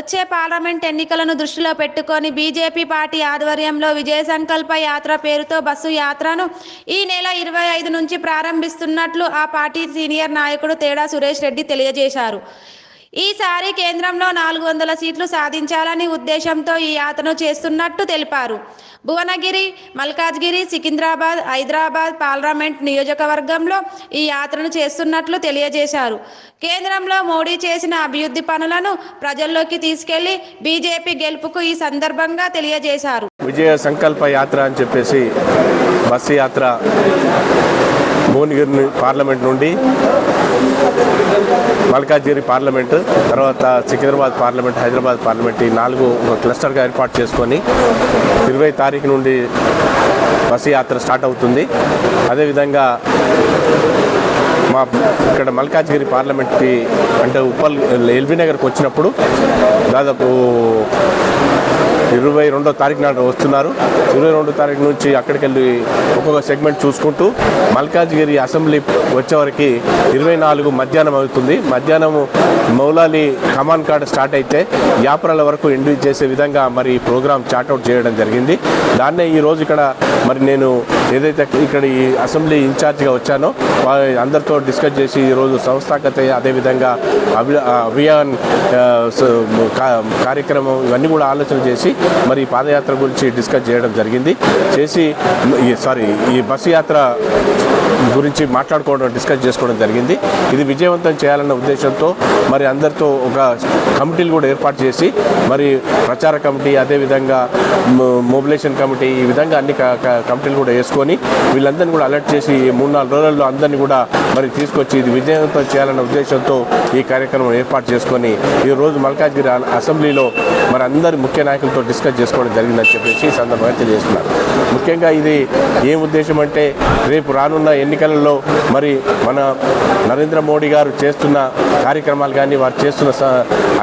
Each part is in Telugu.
వచ్చే పార్లమెంట్ ఎన్నికలను దృష్టిలో పెట్టుకొని బీజేపీ పార్టీ ఆధ్వర్యంలో విజయ సంకల్ప యాత్ర పేరుతో బస్సు యాత్రను ఈ నెల 25 నుంచి ప్రారంభిస్తున్నట్లు ఆ పార్టీ సీనియర్ నాయకుడు తేడా సురేష్ రెడ్డి తెలియజేశారు. ఈసారి కేంద్రంలో 400 సీట్లు సాధించాలని ఉద్దేశంతో ఈ యాత్రను చేస్తున్నట్టు తెలిపారు. భువనగిరి, మల్కాజ్గిరి, సికింద్రాబాద్, హైదరాబాద్ పార్లమెంట్ నియోజకవర్గంలో ఈ యాత్రను చేస్తున్నట్లు తెలియజేశారు. కేంద్రంలో మోడీ చేసిన అభివృద్ధి పనులను ప్రజల్లోకి తీసుకెళ్లి బీజేపీ గెలుపుకు ఈ సందర్భంగా తెలియజేశారు. విజయ సంకల్ప యాత్ర అని చెప్పేసి బస్సు యాత్ర భువనగిరి పార్లమెంట్ నుండి మల్కాజ్గిరి పార్లమెంట్, తర్వాత సికింద్రాబాద్ పార్లమెంట్, హైదరాబాద్ పార్లమెంట్ ఈ 4 ఒక క్లస్టర్గా ఏర్పాటు చేసుకొని 20 తారీఖు నుండి బస్సు యాత్ర స్టార్ట్ అవుతుంది. అదేవిధంగా మా ఇక్కడ మల్కాజ్గిరి పార్లమెంట్కి అంటే ఉప్పల్ ఎల్బీ నగర్కి వచ్చినప్పుడు దాదాపు 22వ తారీఖు నాడు వస్తున్నారు. 22వ తారీఖు నుంచి అక్కడికి వెళ్ళి ఒక్కొక్క సెగ్మెంట్ చూసుకుంటూ మల్కాజ్గిరి అసెంబ్లీ వచ్చేవరకు 24 మధ్యాహ్నం అవుతుంది. మధ్యాహ్నం మౌలాలి కమాన్ కార్డ్ స్టార్ట్ అయితే యాప్రాల వరకు ఎండ్ చేసే విధంగా మరి ప్రోగ్రామ్ చార్ట్అవుట్ చేయడం జరిగింది. దాన్నే ఈరోజు ఇక్కడ మరి నేను ఏదైతే ఇక్కడ ఈ అసెంబ్లీ ఇన్ఛార్జ్గా వచ్చానో అందరితో డిస్కస్ చేసి ఈరోజు సంస్థాగత అదేవిధంగా అభియాన్ కార్యక్రమం ఇవన్నీ కూడా ఆలోచన చేసి మరి పాదయాత్ర గురించి డిస్కస్ చేయడం జరిగింది. ఈ బస్సు యాత్ర గురించి డిస్కస్ చేసుకోవడం జరిగింది. ఇది విజయవంతం చేయాలన్న ఉద్దేశంతో మరి అందరితో ఒక కమిటీలు కూడా ఏర్పాటు చేసి మరి ప్రచార కమిటీ అదేవిధంగా మొబిలైజేషన్ కమిటీ ఈ విధంగా అన్ని కమిటీలు కూడా వేసుకొని వీళ్ళందరినీ కూడా అలర్ట్ చేసి 3-4 రోజుల్లో అందరినీ కూడా మరి తీసుకొచ్చి ఇది విజయవంతం చేయాలన్న ఉద్దేశంతో ఈ కార్యక్రమం ఏర్పాటు చేసుకొని ఈరోజు మల్కాజ్గిరి అసెంబ్లీలో మరి అందరి ముఖ్య నాయకులతో డిస్కస్ చేసుకోవడం జరిగిందని చెప్పేసి ఈ సందర్భంగా తెలియజేస్తున్నారు. ముఖ్యంగా ఇది ఏం ఉద్దేశం అంటే రేపు రానున్న ఎన్నికలలో మరి మన నరేంద్ర మోడీ గారు చేస్తున్న కార్యక్రమాలు కానీ వారు చేస్తున్న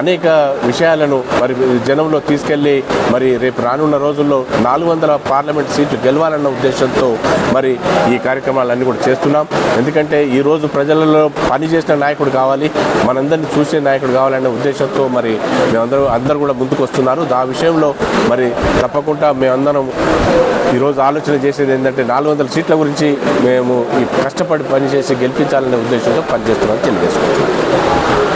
అనేక విషయాలను మరి జనంలో తీసుకెళ్ళి మరి రేపు రానున్న రోజుల్లో 400 పార్లమెంట్ సీట్లు గెలవాలన్న ఉద్దేశంతో మరి ఈ కార్యక్రమాలన్నీ కూడా చేస్తున్నాం. ఎందుకంటే ఈరోజు ప్రజలలో పనిచేసిన నాయకుడు కావాలి, మనందరినీ చూసే నాయకుడు కావాలనే ఉద్దేశంతో మరి అందరూ కూడా ముందుకు వస్తున్నారు. ఆ విషయంలో మరి తప్పకుండా మేమందరం ఈరోజు ఆలోచన చేసేది ఏంటంటే 400 సీట్ల గురించి మేము కష్టపడి పనిచేసి గెలిపించాలనే ఉద్దేశంతో పనిచేస్తున్నామని తెలియజేస్తున్నాం.